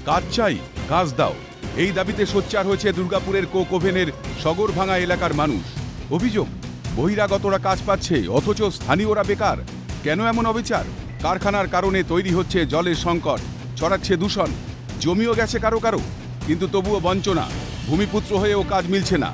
কাজ চাই, কাজ দাও, এই দাবিতে সোচ্চার হয়েছে দুর্গাপুরের কোকোভেনের সগরভাঙা এলাকার মানুষ। অভিযোগ, বহিরাগতরা কাজ পাচ্ছে অথচ স্থানীয়রা বেকার। কেন এমন অবিচার? কারখানার কারণে তৈরি হচ্ছে জলের সংকট, ছড়াচ্ছে দূষণ, জমিও গেছে কারো কারো, কিন্তু তবুও বঞ্চনা, ভূমিপুত্র হয়েও কাজ মিলছে না।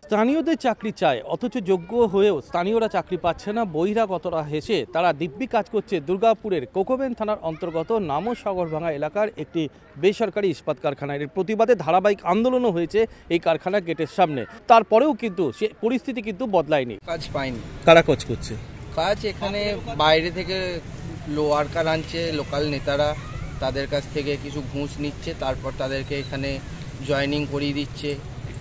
স্থানীয়দের চাকরি চায় অথচ যোগ্য হয়েও স্থানীয়রা চাকরি পাচ্ছে না। বহিরাগতরা হেসে তারা দিব্যি কাজ করছে দুর্গাপুরের কোকোভেন থানার অন্তর্গত নামো সগরভাঙা এলাকার একটি বেসরকারি ইস্পাত কারখানায়। এর প্রতিবাদে ধারাবাহিক আন্দোলনও হয়েছে এই কারখানার গেটের সামনে। তারপরেও কিন্তু সে পরিস্থিতি কিন্তু বদলায়নি। কাজ পায়নি। কারা কাজ করছে? কাজ এখানে বাইরে থেকে ওয়ার্কার আনছে, লোকাল নেতারা তাদের কাছ থেকে কিছু ঘুষ নিচ্ছে, তারপর তাদেরকে এখানে জয়েনিং করিয়ে দিচ্ছে।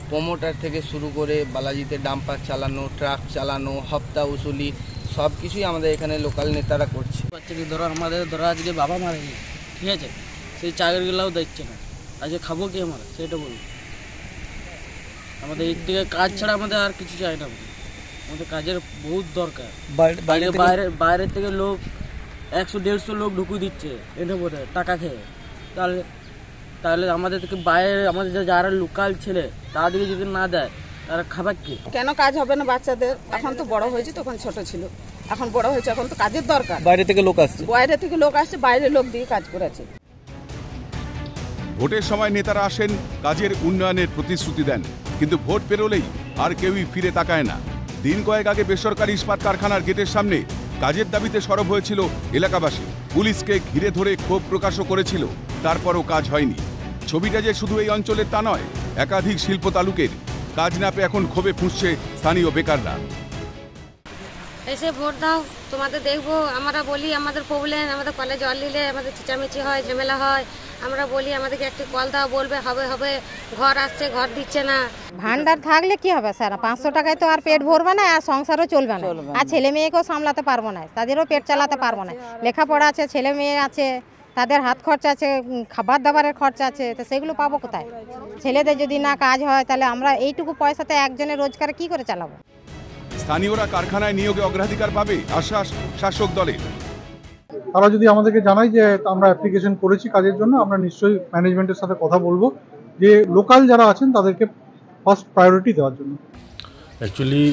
প্রমোটার থেকে শুরু করে বালাজিতে ডাম্পার চালানো, ট্রাক চালানো, হপ্তা উসুলি সব কিছুই আমাদের এখানে লোকাল নেতারা করছে। বাচ্চাকে ধরো আমাদের ধরো আজকে বাবা মারেনি, ঠিক আছে, সেই চাকরিগুলোও দিচ্ছে না, আজকে খাবো কি আমরা সেটা বলুন। আমাদের এই থেকে কাজ ছাড়া আমাদের আর কিছু চাই না, আমাদের কাজের বহুত দরকার। বাইরের থেকে লোক 100-150 লোক ঢুকিয়ে দিচ্ছে এনে পরে টাকা খেয়ে। তাহলে আমাদের থেকে বাইরে আমাদের যারা লোকাল ছেলে তাদেরকে যদি না দেয় তারা খাবার কি? কেন কাজ হবে না বাচ্চাদের? এখন তো বড় হয়েছে, তখন ছোট ছিল, এখন বড় হয়েছে, এখন তো কাজের দরকার। বাইরে থেকে লোক আসছে, বাইরে লোক দিয়ে কাজ করেছে। ভোটের সময় নেতারা আসেন, কাজের উন্নয়নের প্রতিশ্রুতি দেন, কিন্তু ভোট পেরোলেই আর কেউই ফিরে তাকায় না। দিন কয়েক আগে বেসরকারি ইস্পাত কারখানার গেটের সামনে কাজের দাবিতে সরব হয়েছিল এলাকাবাসী। পুলিশকে ঘিরে ধরে ক্ষোভ প্রকাশও করেছিল, তারপরও কাজ হয়নি। ছবিটা যে শুধু এই অঞ্চলের তা নয়, একাধিক শিল্প তালুকের। কাজ না পেয়ে এখন ক্ষোভে ফুঁসছে স্থানীয় বেকাররা। এসে ভোট দাও, তোমাদের দেখবো। আমরা বলি আমাদের প্রবলেম, আমাদের কলে জল নিলে আমাদের চেঁচামেচি হয়, ঝামেলা হয়। আমরা বলি আমাদেরকে একটি কল দাও, বলবে হবে, ঘর আসছে, ঘর দিচ্ছে না। ভান্ডার থাকলে কি হবে স্যার? 500 টাকায় তো আর পেট ভরবে না, আর সংসারও চলবে না, আর ছেলে মেয়েকেও সামলাতে পারবো না, তাদেরও পেট চালাতে পারবো না। লেখাপড়া আছে, ছেলে মেয়ে আছে, তাদের হাত খরচা আছে, খাবার দাবারের খরচা আছে, তো সেগুলো পাবো কোথায়? ছেলেদের যদি না কাজ হয় তাহলে আমরা এইটুকু পয়সাতে একজনের রোজগার কি করে চালাবো? স্থানীয়রা কারখানায় নিয়োগে অগ্রাধিকার পাবে, আশ্বাস শাসক দলের। তারা যদি আমাদেরকে জানায় যে আমরা অ্যাপ্লিকেশন করেছি কাজের জন্য, আমরা নিশ্চয়ই ম্যানেজমেন্টের সাথে কথা বলবো যে লোকাল যারা আছেন তাদেরকে ফার্স্ট প্রায়োরিটি দেওয়ার জন্য। অ্যাকচুয়ালি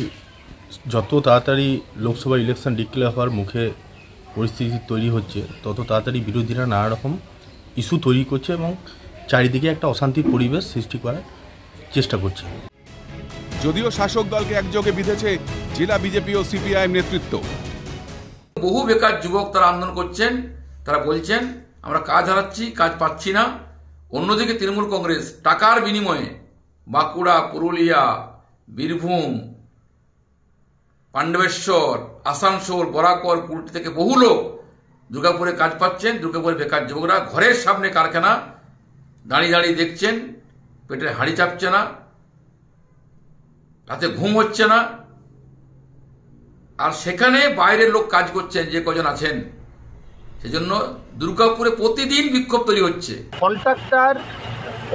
যত তাড়াতাড়ি লোকসভা ইলেকশন ডিক্লেয়ার হওয়ার মুখে পরিস্থিতি তৈরি হচ্ছে, তত তাড়াতাড়ি বিরোধীরা নানা রকম ইস্যু তৈরি করছে এবং চারিদিকে একটা অশান্তির পরিবেশ সৃষ্টি করার চেষ্টা করছে। যদিও শাসক দলকে একযোগে বিঁধেছে জেলা বিজেপি ও সিপিআইএম নেতৃত্ব। বহু বেকার যুবক তারা আন্দোলন করছেন, তারা বলছেন আমরা কাজ হারাচ্ছি, কাজ পাচ্ছি না। অন্যদিকে তৃণমূল কংগ্রেস টাকার বিনিময়ে বাঁকুড়া, পুরুলিয়া, বীরভূম, পাণ্ডবেশ্বর, আসানসোল, বরাকর, কুলটি থেকে বহু লোক দুর্গাপুরে কাজ পাচ্ছেন। দুর্গাপুরের বেকার যুবকরা ঘরের সামনে কারখানা দাঁড়িয়ে দেখছেন, পেটের হাঁড়ি চাপছে না, রাতে ঘুম হচ্ছে না, আর সেখানে বাইরের লোক কাজ করছেন যে কজন আছেন। সেজন্য দুর্গাপুরে প্রতিদিন বিক্ষোভ তৈরি হচ্ছে। কন্ট্রাক্টর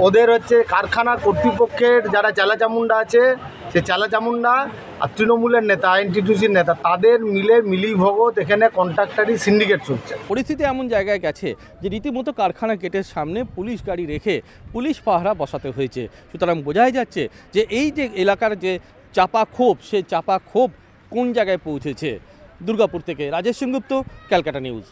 ওদের হচ্ছে কারখানা কর্তৃপক্ষের যারা চালাচামুন্ডা আছে, সে চালাচামুন্ডা আর তৃণমূলের নেতা, এনটিটিউসির নেতা, তাদের মিলিভগত এখানে কন্ট্রাক্টরই সিন্ডিকেট চলছে। পরিস্থিতি এমন জায়গায় গেছে যে রীতিমতো কারখানা গেটের সামনে পুলিশ গাড়ি রেখে পুলিশ পাহারা বসাতে হয়েছে। সুতরাং বোঝাই যাচ্ছে যে এই যে এলাকার যে চাপা ক্ষোভ, সেই চাপা ক্ষোভ কোন জায়গায় পৌঁছেছে। দুর্গাপুর থেকে রাজেশ সেনগুপ্ত, ক্যালকাটা নিউজ।